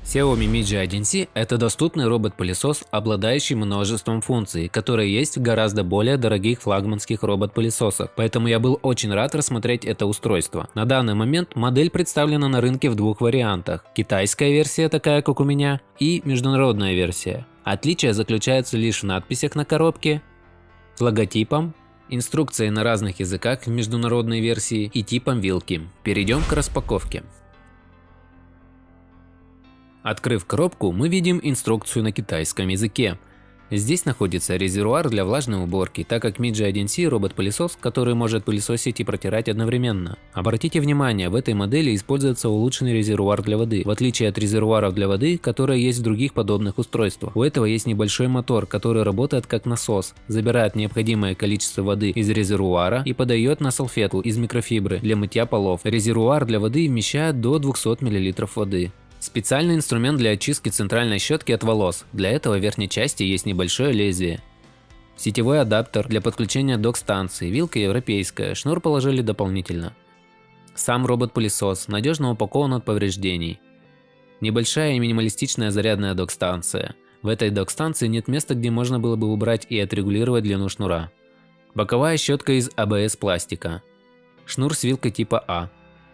Xiaomi Mi G1C – это доступный робот-пылесос, обладающий множеством функций, которые есть в гораздо более дорогих флагманских робот-пылесосах, поэтому я был очень рад рассмотреть это устройство. На данный момент модель представлена на рынке в двух вариантах – китайская версия, такая как у меня, и международная версия. Отличие заключается лишь в надписях на коробке, логотипом, инструкцией на разных языках в международной версии и типом вилки. Перейдем к распаковке. Открыв коробку, мы видим инструкцию на китайском языке. Здесь находится резервуар для влажной уборки, так как Mi G1C – робот-пылесос, который может пылесосить и протирать одновременно. Обратите внимание, в этой модели используется улучшенный резервуар для воды, в отличие от резервуаров для воды, которые есть в других подобных устройствах. У этого есть небольшой мотор, который работает как насос, забирает необходимое количество воды из резервуара и подает на салфетку из микрофибры для мытья полов. Резервуар для воды вмещает до 200 мл воды. Специальный инструмент для очистки центральной щетки от волос. Для этого в верхней части есть небольшое лезвие. Сетевой адаптер для подключения док-станции, вилка европейская, шнур положили дополнительно. Сам робот-пылесос надежно упакован от повреждений. Небольшая и минималистичная зарядная док-станция. В этой док-станции нет места, где можно было бы убрать и отрегулировать длину шнура. Боковая щетка из АБС пластика. Шнур с вилкой типа А.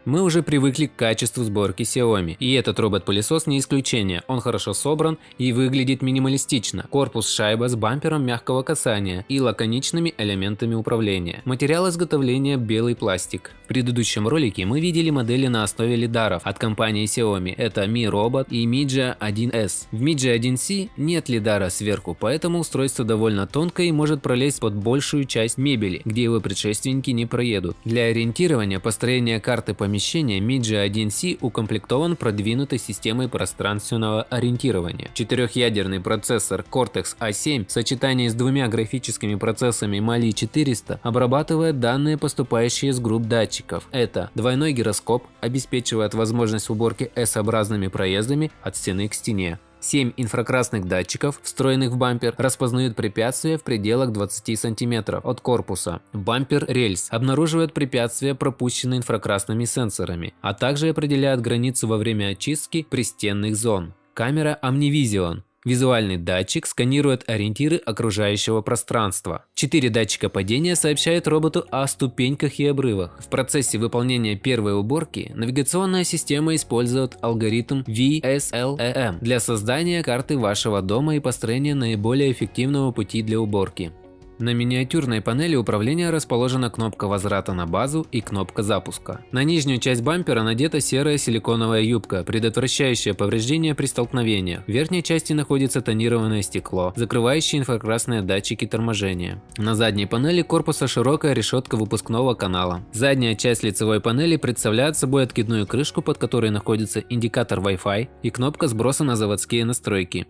Мы уже привыкли к качеству сборки Xiaomi, и этот робот-пылесос не исключение, он хорошо собран и выглядит минималистично. Корпус шайба с бампером мягкого касания и лаконичными элементами управления. Материал изготовления – белый пластик. В предыдущем ролике мы видели модели на основе лидаров от компании Xiaomi, это Mi Robot и Mi G1S. В Mi G1C нет лидара сверху, поэтому устройство довольно тонкое и может пролезть под большую часть мебели, где его предшественники не проедут. Для ориентирования построения карты помещения Mi G1C укомплектован продвинутой системой пространственного ориентирования. Четырехъядерный процессор Cortex A7 в сочетании с двумя графическими процессами Mali 400 обрабатывает данные, поступающие с групп датчиков. Это двойной гироскоп, обеспечивает возможность уборки S-образными проездами от стены к стене. 7 инфракрасных датчиков, встроенных в бампер, распознают препятствия в пределах 20 см от корпуса. Бампер рельс обнаруживает препятствия, пропущенные инфракрасными сенсорами, а также определяет границу во время очистки пристенных зон. Камера Omnivision. Визуальный датчик сканирует ориентиры окружающего пространства. 4 датчика падения сообщают роботу о ступеньках и обрывах. В процессе выполнения первой уборки навигационная система использует алгоритм VSLEM для создания карты вашего дома и построения наиболее эффективного пути для уборки. На миниатюрной панели управления расположена кнопка возврата на базу и кнопка запуска. На нижнюю часть бампера надета серая силиконовая юбка, предотвращающая повреждения при столкновениях. В верхней части находится тонированное стекло, закрывающее инфракрасные датчики торможения. На задней панели корпуса широкая решетка выпускного канала. Задняя часть лицевой панели представляет собой откидную крышку, под которой находится индикатор Wi-Fi и кнопка сброса на заводские настройки.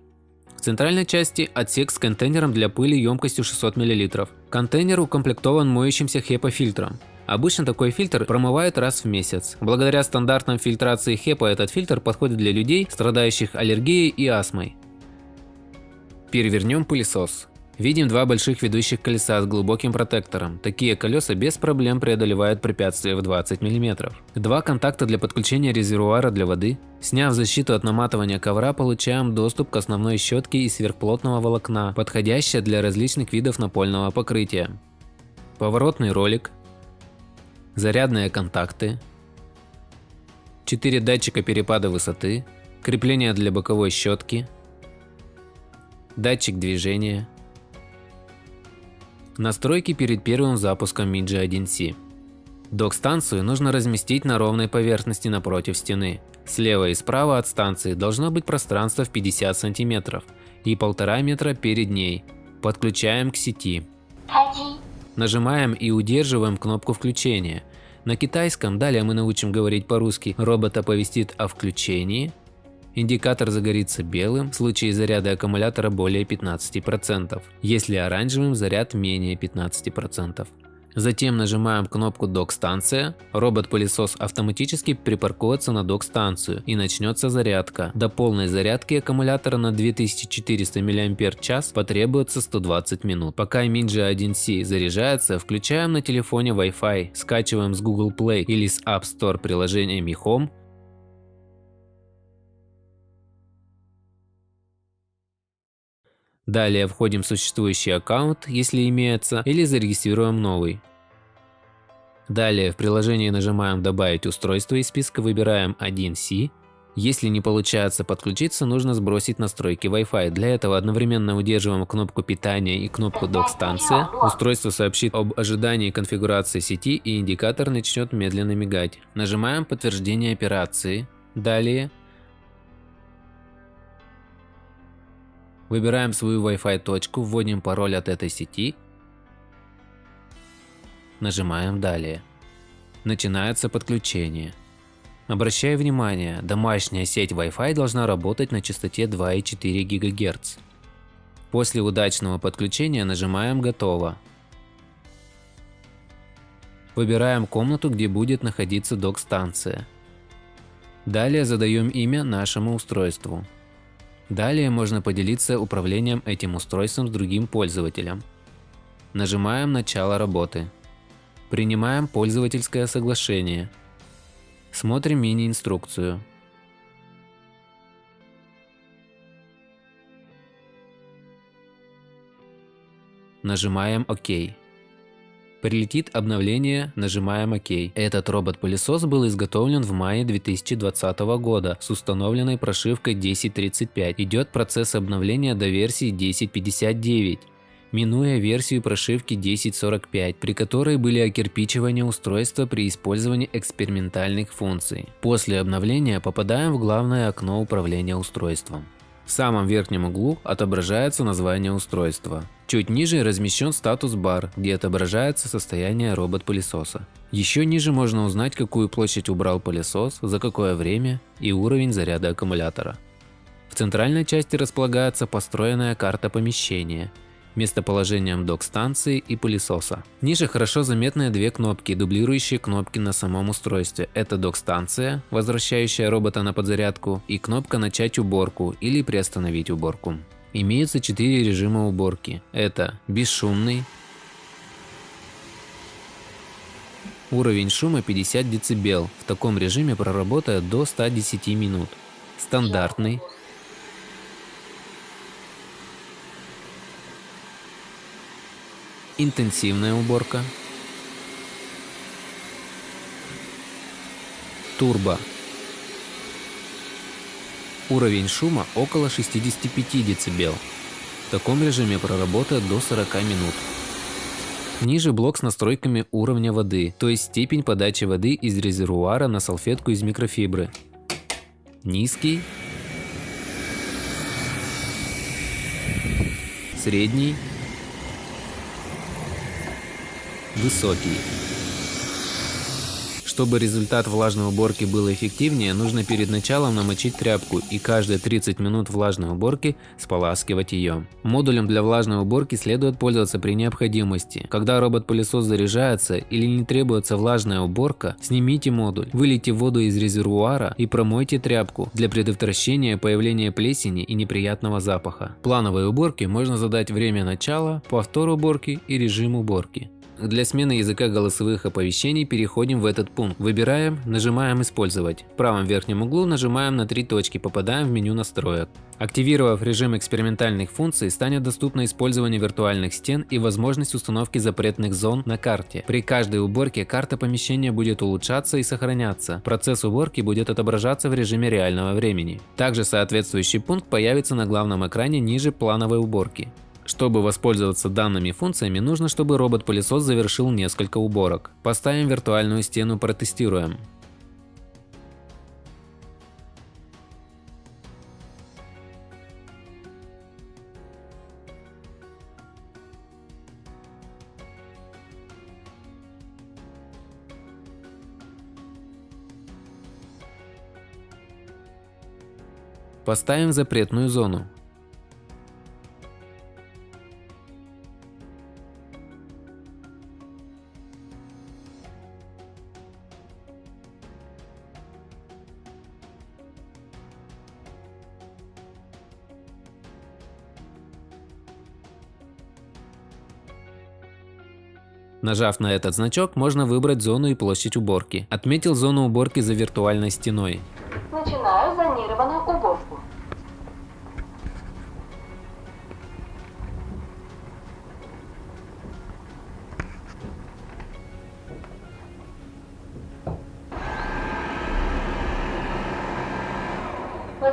В центральной части отсек с контейнером для пыли емкостью 600 мл. Контейнер укомплектован моющимся HEPA-фильтром. Обычно такой фильтр промывают раз в месяц. Благодаря стандартам фильтрации HEPA этот фильтр подходит для людей, страдающих аллергией и астмой. Перевернем пылесос. Видим два больших ведущих колеса с глубоким протектором. Такие колеса без проблем преодолевают препятствия в 20 мм. Два контакта для подключения резервуара для воды. Сняв защиту от наматывания ковра, получаем доступ к основной щетке из сверхплотного волокна, подходящая для различных видов напольного покрытия. Поворотный ролик. Зарядные контакты. 4 датчика перепада высоты. Крепление для боковой щетки. Датчик движения. Настройки перед первым запуском Mi G1C. Док-станцию нужно разместить на ровной поверхности напротив стены. Слева и справа от станции должно быть пространство в 50 см и 1,5 метра перед ней. Подключаем к сети. Нажимаем и удерживаем кнопку включения. На китайском, далее мы научим говорить по-русски, робот оповестит о включении. Индикатор загорится белым в случае заряда аккумулятора более 15%, если оранжевым заряд менее 15%. Затем нажимаем кнопку «Док-станция», робот-пылесос автоматически припаркуется на док-станцию и начнется зарядка. До полной зарядки аккумулятора на 2400 мАч потребуется 120 минут. Пока Mi G1C заряжается, включаем на телефоне Wi-Fi, скачиваем с Google Play или с App Store приложение Mi Home. Далее входим в существующий аккаунт, если имеется, или зарегистрируем новый. Далее в приложении нажимаем «Добавить устройство» из списка, выбираем 1С. Если не получается подключиться, нужно сбросить настройки Wi-Fi. Для этого одновременно удерживаем кнопку питания и кнопку док-станция. Устройство сообщит об ожидании конфигурации сети и индикатор начнет медленно мигать. Нажимаем «Подтверждение операции». Далее выбираем свою Wi-Fi точку, вводим пароль от этой сети. Нажимаем «Далее». Начинается подключение. Обращаю внимание, домашняя сеть Wi-Fi должна работать на частоте 2,4 ГГц. После удачного подключения нажимаем «Готово». Выбираем комнату, где будет находиться док-станция. Далее задаем имя нашему устройству. Далее можно поделиться управлением этим устройством с другим пользователем. Нажимаем «Начало работы». Принимаем пользовательское соглашение. Смотрим мини-инструкцию. Нажимаем «Ок». Прилетит обновление, нажимаем «Ок». Этот робот-пылесос был изготовлен в мае 2020 года с установленной прошивкой 10.35. Идет процесс обновления до версии 10.59. минуя версию прошивки 10.45, при которой были окирпичивания устройства при использовании экспериментальных функций. После обновления попадаем в главное окно управления устройством. В самом верхнем углу отображается название устройства. Чуть ниже размещен статус-бар, где отображается состояние робот-пылесоса. Еще ниже можно узнать, какую площадь убрал пылесос, за какое время и уровень заряда аккумулятора. В центральной части располагается построенная карта помещения, местоположением док-станции и пылесоса. Ниже хорошо заметны две кнопки, дублирующие кнопки на самом устройстве. Это док-станция, возвращающая робота на подзарядку, и кнопка «Начать уборку» или «Приостановить уборку». Имеются 4 режима уборки. Это бесшумный, уровень шума 50 дБ, в таком режиме проработает до 110 минут. Стандартный, интенсивная уборка, турбо. Уровень шума около 65 дБ. В таком режиме проработает до 40 минут. Ниже блок с настройками уровня воды, то есть степень подачи воды из резервуара на салфетку из микрофибры. Низкий, средний, высокий. Чтобы результат влажной уборки был эффективнее, нужно перед началом намочить тряпку и каждые 30 минут влажной уборки споласкивать ее. Модулем для влажной уборки следует пользоваться при необходимости. Когда робот-пылесос заряжается или не требуется влажная уборка, снимите модуль, вылейте воду из резервуара и промойте тряпку для предотвращения появления плесени и неприятного запаха. Плановой уборке можно задать время начала, повтор уборки и режим уборки. Для смены языка голосовых оповещений переходим в этот пункт. Выбираем, нажимаем «Использовать». В правом верхнем углу нажимаем на 3 точки, попадаем в меню настроек. Активировав режим экспериментальных функций, станет доступно использование виртуальных стен и возможность установки запретных зон на карте. При каждой уборке карта помещения будет улучшаться и сохраняться. Процесс уборки будет отображаться в режиме реального времени. Также соответствующий пункт появится на главном экране ниже плановой уборки. Чтобы воспользоваться данными функциями, нужно, чтобы робот-пылесос завершил несколько уборок. Поставим виртуальную стену, протестируем. Поставим запретную зону. Нажав на этот значок, можно выбрать зону и площадь уборки. Отметил зону уборки за виртуальной стеной. Начинаю зонированную уборку.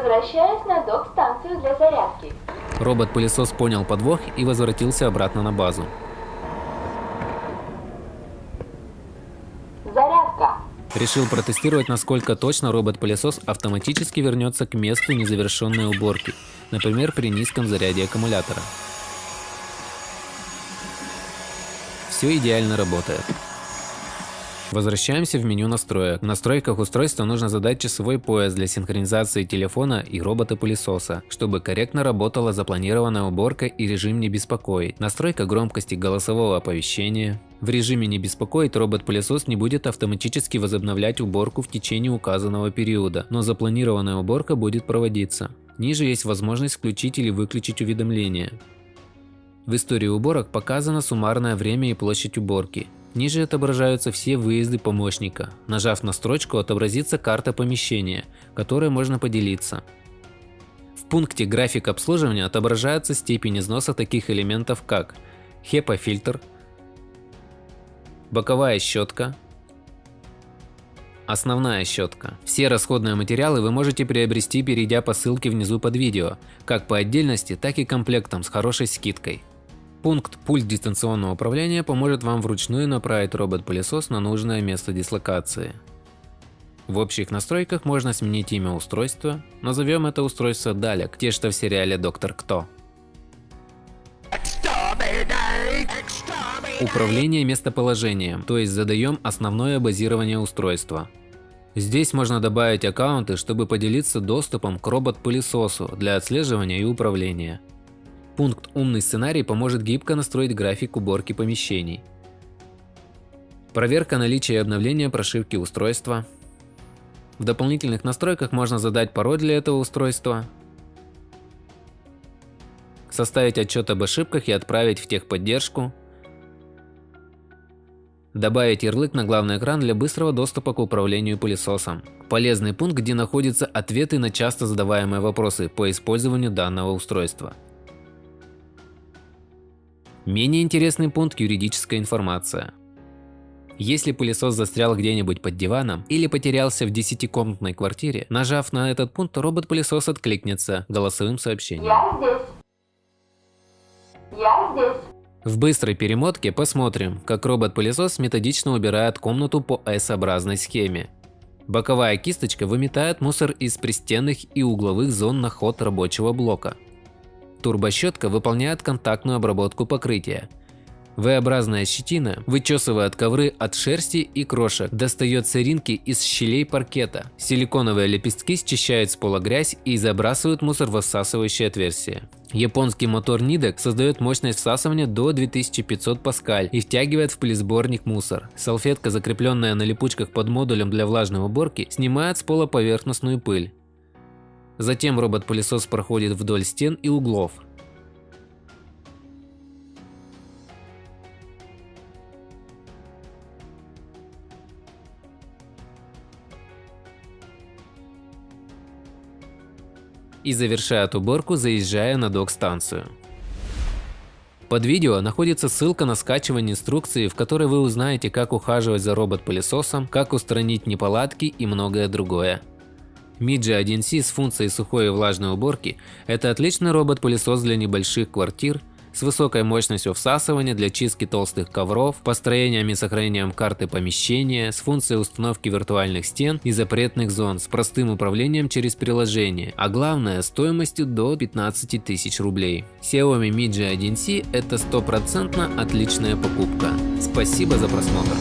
Возвращаюсь на док-станцию для зарядки. Робот-пылесос понял подвох и возвратился обратно на базу. Зарядка. Решил протестировать, насколько точно робот-пылесос автоматически вернется к месту незавершенной уборки, например, при низком заряде аккумулятора. Все идеально работает. Возвращаемся в меню настроек. В настройках устройства нужно задать часовой пояс для синхронизации телефона и робота-пылесоса, чтобы корректно работала запланированная уборка и режим «Не беспокоить». Настройка громкости голосового оповещения. В режиме «Не беспокоить» робот-пылесос не будет автоматически возобновлять уборку в течение указанного периода, но запланированная уборка будет проводиться. Ниже есть возможность включить или выключить уведомления. В истории уборок показано суммарное время и площадь уборки. Ниже отображаются все выезды помощника. Нажав на строчку, отобразится карта помещения, которой можно поделиться. В пункте «График обслуживания» отображается степень износа таких элементов, как HEPA-фильтр, боковая щетка, основная щетка. Все расходные материалы вы можете приобрести, перейдя по ссылке внизу под видео, как по отдельности, так и комплектом с хорошей скидкой. Пункт «Пульт дистанционного управления» поможет вам вручную направить робот-пылесос на нужное место дислокации. В общих настройках можно сменить имя устройства, назовем это устройство Далек, те что в сериале «Доктор Кто». Управление местоположением, то есть задаем основное базирование устройства. Здесь можно добавить аккаунты, чтобы поделиться доступом к робот-пылесосу для отслеживания и управления. Пункт «Умный сценарий» поможет гибко настроить график уборки помещений. Проверка наличия и обновления прошивки устройства. В дополнительных настройках можно задать пароль для этого устройства, составить отчет об ошибках и отправить в техподдержку, добавить ярлык на главный экран для быстрого доступа к управлению пылесосом. Полезный пункт, где находятся ответы на часто задаваемые вопросы по использованию данного устройства. Менее интересный пункт – юридическая информация. Если пылесос застрял где-нибудь под диваном или потерялся в 10-комнатной квартире, нажав на этот пункт, робот-пылесос откликнется голосовым сообщением. Я здесь. Я здесь. В быстрой перемотке посмотрим, как робот-пылесос методично убирает комнату по S-образной схеме. Боковая кисточка выметает мусор из пристенных и угловых зон на ход рабочего блока. Турбощетка выполняет контактную обработку покрытия. V-образная щетина вычесывает ковры от шерсти и крошек, достает соринки из щелей паркета. Силиконовые лепестки счищают с пола грязь и забрасывают мусор в всасывающее отверстие. Японский мотор Nidec создает мощность всасывания до 2500 паскаль и втягивает в пылесборник мусор. Салфетка, закрепленная на липучках под модулем для влажной уборки, снимает с пола поверхностную пыль. Затем робот-пылесос проходит вдоль стен и углов. И завершает уборку, заезжая на док-станцию. Под видео находится ссылка на скачивание инструкции, в которой вы узнаете, как ухаживать за робот-пылесосом, как устранить неполадки и многое другое. Midge 1C с функцией сухой и влажной уборки – это отличный робот-пылесос для небольших квартир, с высокой мощностью всасывания для чистки толстых ковров, построением и сохранением карты помещения, с функцией установки виртуальных стен и запретных зон, с простым управлением через приложение, а главное – стоимостью до 15 тысяч рублей. Xiaomi Midge 1C – это 100% отличная покупка. Спасибо за просмотр.